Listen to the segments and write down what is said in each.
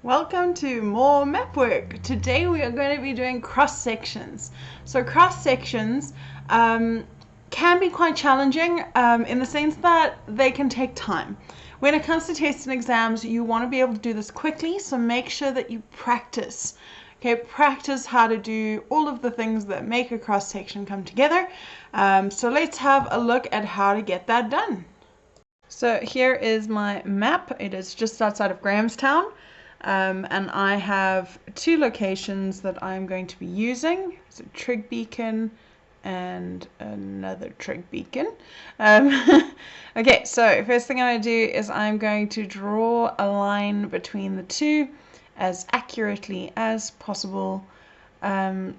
Welcome to more map work. Today we are going to be doing cross sections. So cross sections can be quite challenging in the sense that they can take time. When it comes to tests and exams, you want to be able to do this quickly, so make sure that you practice. Okay, practice how to do all of the things that make a cross section come together. So let's have a look at how to get that done. So here is my map. It is just outside of Grahamstown. And I have two locations that I'm going to be using. It's a trig beacon and another trig beacon. Okay, so first thing I'm going to do is I'm going to draw a line between the two as accurately as possible,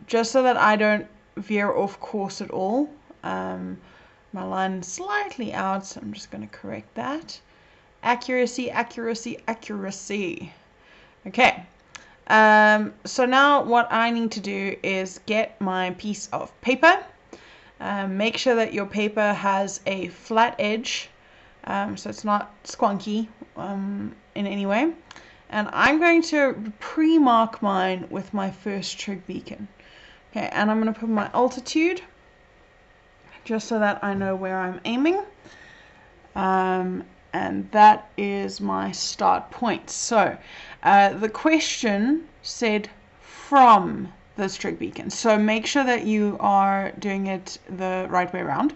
just so that I don't veer off course at all. My line is slightly out, so I'm just going to correct that. Accuracy, accuracy, accuracy. Okay, so now what I need to do is get my piece of paper. Make sure that your paper has a flat edge, so it's not squonky in any way. And I'm going to pre-mark mine with my first trig beacon. Okay, and I'm going to put my altitude, just so that I know where I'm aiming. And that is my start point. So the question said from the trig beacon, so make sure that you are doing it the right way around.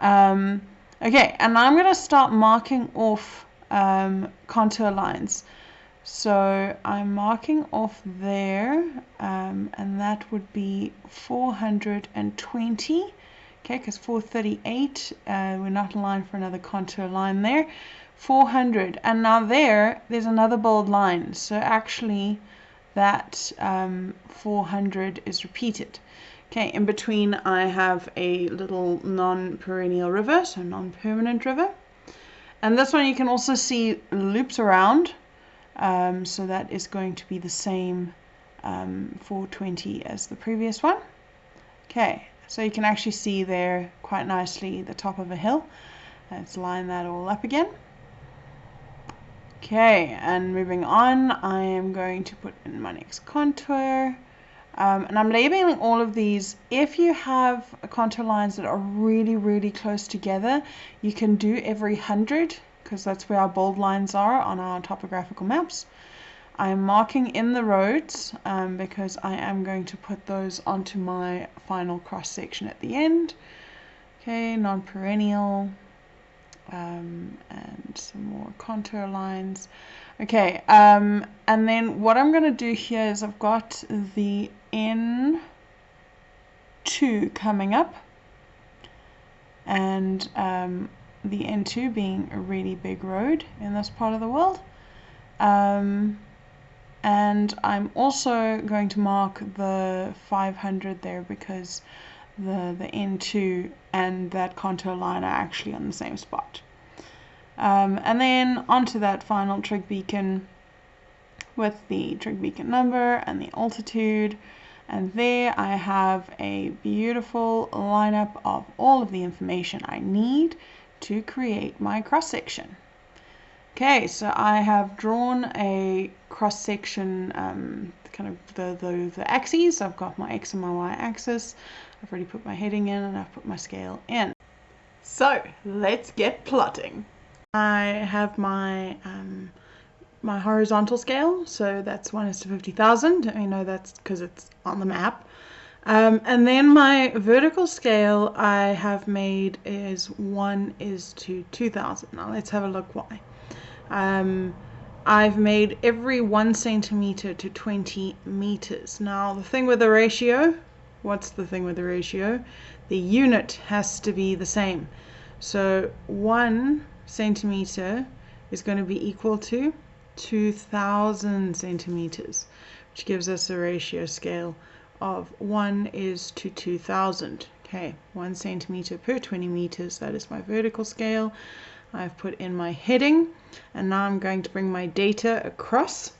Okay, and I'm going to start marking off contour lines. So I'm marking off there, and that would be 420. Okay, because 438, we're not aligned for another contour line there. 400, and now there's another bold line, so actually that 400 is repeated. Okay, in between I have a little non-perennial river, so non-permanent river, and this one you can also see loops around, so that is going to be the same 420 as the previous one. Okay, so you can actually see there quite nicely the top of a hill. Let's line that all up again. Okay, and moving on, I am going to put in my next contour. And I'm labeling all of these. If you have contour lines that are really, really close together, you can do every 100, because that's where our bold lines are on our topographical maps. I'm marking in the roads because I am going to put those onto my final cross section at the end. Okay, non-perennial, and some more contour lines. Okay, and then what I'm going to do here is I've got the N2 coming up, and the N2 being a really big road in this part of the world. And I'm also going to mark the 500 there because the N2 and that contour line are actually on the same spot. And then onto that final trig beacon with the trig beacon number and the altitude. And there I have a beautiful lineup of all of the information I need to create my cross section. Okay, so I have drawn a cross section, kind of the axes. I've got my X and my Y axis. I've already put my heading in and I've put my scale in. So let's get plotting. I have my my horizontal scale, so that's 1:50,000. I know that's because it's on the map. And then my vertical scale I have made is 1:2,000. Now let's have a look why. I've made every 1 centimeter to 20 meters. Now the thing with the ratio, what's the thing with the ratio? The unit has to be the same. So 1 centimeter is going to be equal to 2,000 centimeters, which gives us a ratio scale of 1:2,000. Okay, 1 centimeter per 20 meters, that is my vertical scale. I've put in my heading, and now I'm going to bring my data across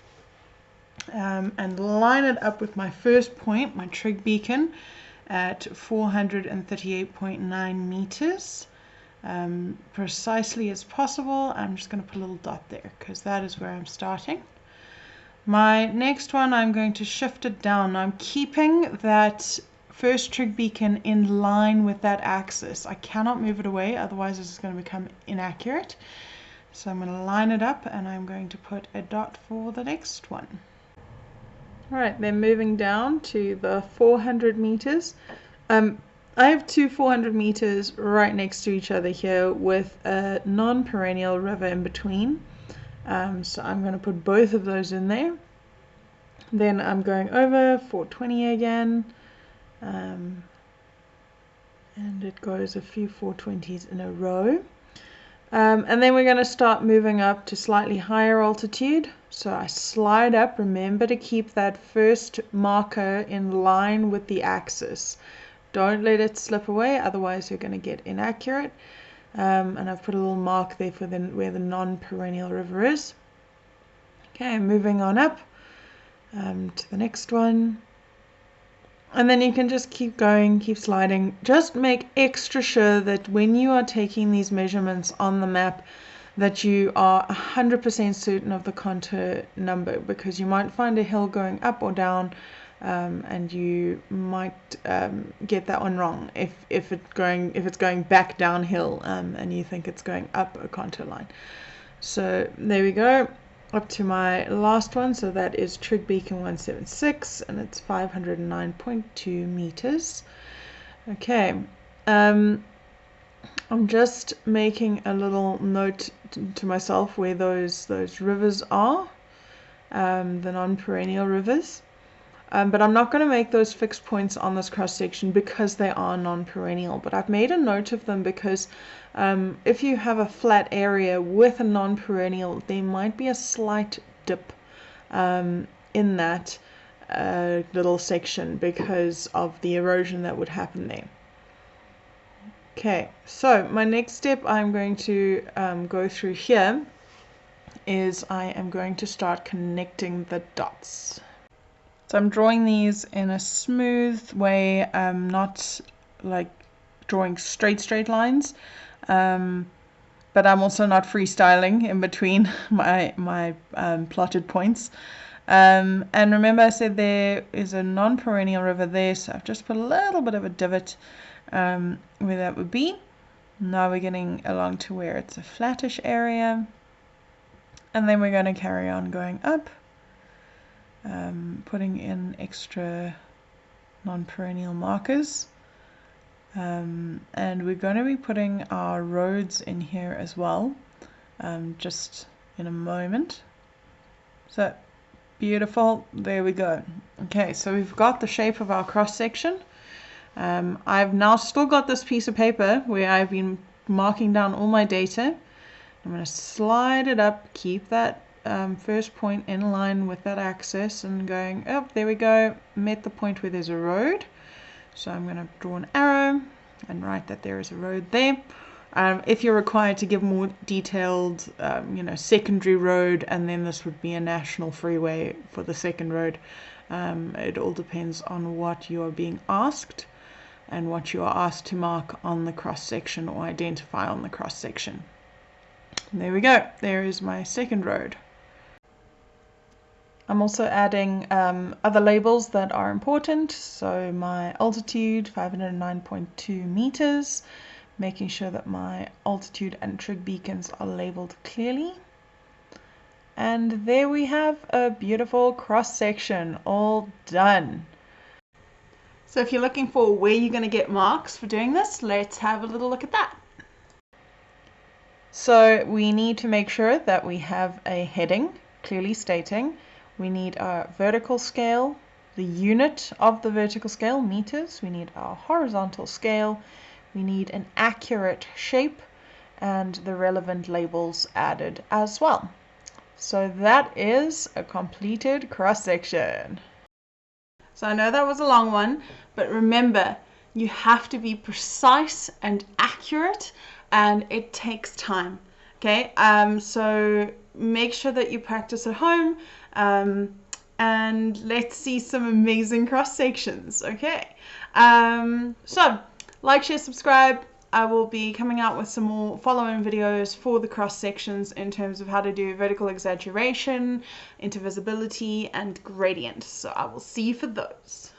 and line it up with my first point, my trig beacon, at 438.9 meters. Precisely as possible. I'm just going to put a little dot there because that is where I'm starting. My next one, I'm going to shift it down. I'm keeping that first trig beacon in line with that axis. I cannot move it away, otherwise this is going to become inaccurate. So I'm going to line it up and I'm going to put a dot for the next one. Alright, then moving down to the 400 meters. I have two 400 meters right next to each other here with a non-perennial river in between. So I'm going to put both of those in there. Then I'm going over 420 again. And it goes a few 420s in a row. And then we're going to start moving up to slightly higher altitude. So I slide up. Remember to keep that first marker in line with the axis. Don't let it slip away, otherwise you're going to get inaccurate. And I've put a little mark there for where the non-perennial river is. Okay, moving on up to the next one. And then you can just keep going, keep sliding. Just make extra sure that when you are taking these measurements on the map, that you are 100% certain of the contour number, because you might find a hill going up or down, and you might get that one wrong if it's going back downhill, and you think it's going up a contour line. So there we go, up to my last one. So that is Trig Beacon 176, and it's 509.2 meters. Okay, I'm just making a little note to myself where those rivers are, the non-perennial rivers. But I'm not going to make those fixed points on this cross section because they are non-perennial. But I've made a note of them because if you have a flat area with a non-perennial, there might be a slight dip in that little section because of the erosion that would happen there. Okay, so my next step I'm going to go through here is I am going to start connecting the dots. So I'm drawing these in a smooth way, not like drawing straight lines, but I'm also not freestyling in between my plotted points. And remember I said there is a non-perennial river there, so I've just put a little bit of a divot where that would be. Now we're getting along to where it's a flattish area, and then we're going to carry on going up. Putting in extra non-perennial markers, and we're going to be putting our roads in here as well, just in a moment. So beautiful, there we go. Okay, so we've got the shape of our cross section. I've now still got this piece of paper where I've been marking down all my data. I'm going to slide it up, keep that first point in line with that axis, and going up. There we go, met the point where there's a road. So I'm going to draw an arrow and write that there is a road there. If you're required to give more detailed, secondary road, and then this would be a national freeway for the second road. It all depends on what you are being asked and what you are asked to mark on the cross section or identify on the cross section. There we go, there is my second road. I'm also adding other labels that are important. So my altitude, 509.2 meters, making sure that my altitude and trig beacons are labeled clearly. And there we have a beautiful cross section all done. So if you're looking for where you're going to get marks for doing this, let's have a little look at that. So we need to make sure that we have a heading clearly stating. We need our vertical scale, the unit of the vertical scale, meters. We need our horizontal scale. We need an accurate shape and the relevant labels added as well. So that is a completed cross section. So I know that was a long one, but remember, you have to be precise and accurate, and it takes time. Okay, so make sure that you practice at home, and let's see some amazing cross sections. Okay, so like, share, subscribe. I will be coming out with some more follow-on videos for the cross sections in terms of how to do vertical exaggeration, intervisibility, and gradient. So I will see you for those.